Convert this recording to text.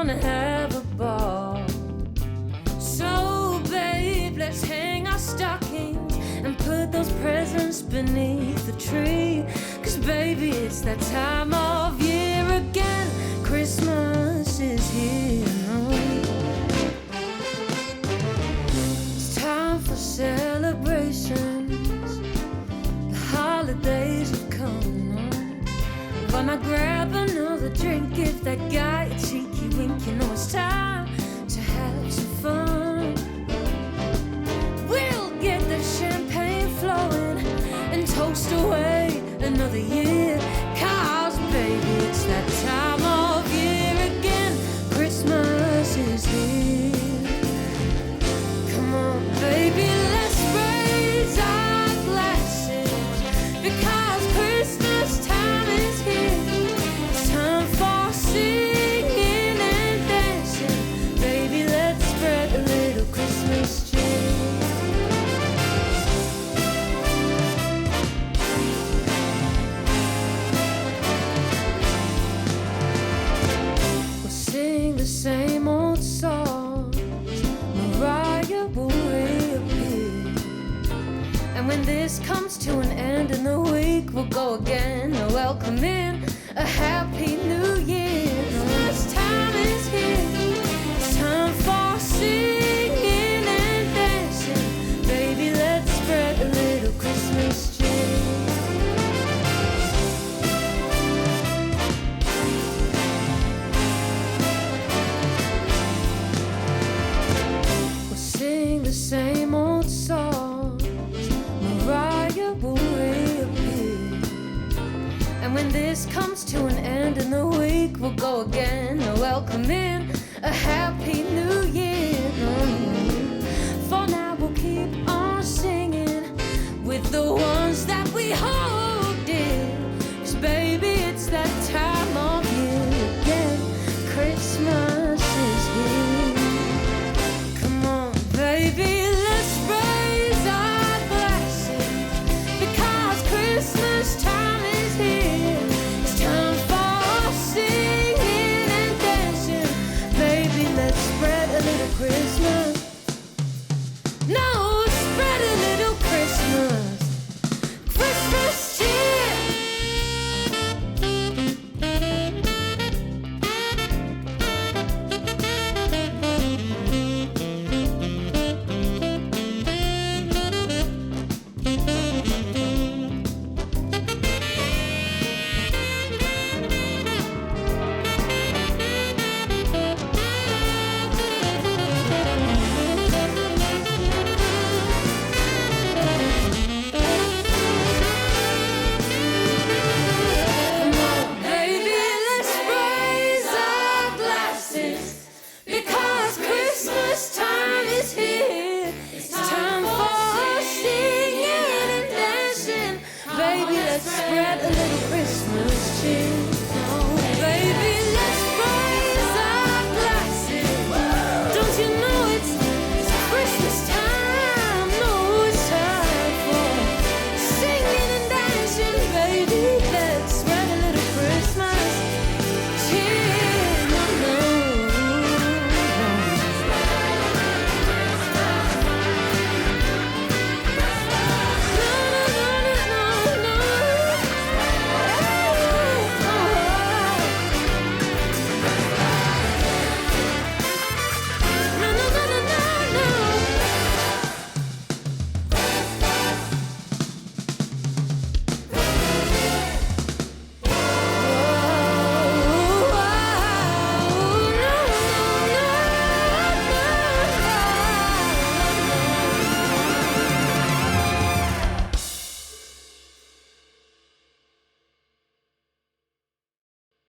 gonna have a ball. So babe, let's hang our stockings and put those presents beneath the tree. 'Cause baby, it's that time of year again. Christmas is here. It's time for celebrations. The holidays have come. Why not grab another drink, give that guy a cheeky wink? You know it's time to have some fun. We'll get the champagne flowing and toast away another year. 'Cause baby, it's that time of year again. Christmas is here. Come on baby, let's raise our glasses, because Christmas time is here. It's time for singing and dancing. Baby, let's spread a little Christmas cheer. Sing the same old songs, Mariah will reappear. And when this comes to an end in the week, we'll go again, welcome in a happy new year. This time is here, it's time for singing and dancing. Baby, let's spread a little Christmas cheer. Sing the same old songs, Mariah will reappear. And when this comes to an end in the week, we'll go again, welcome in a happy new year. For now we'll keep on singing with the ones that we hold.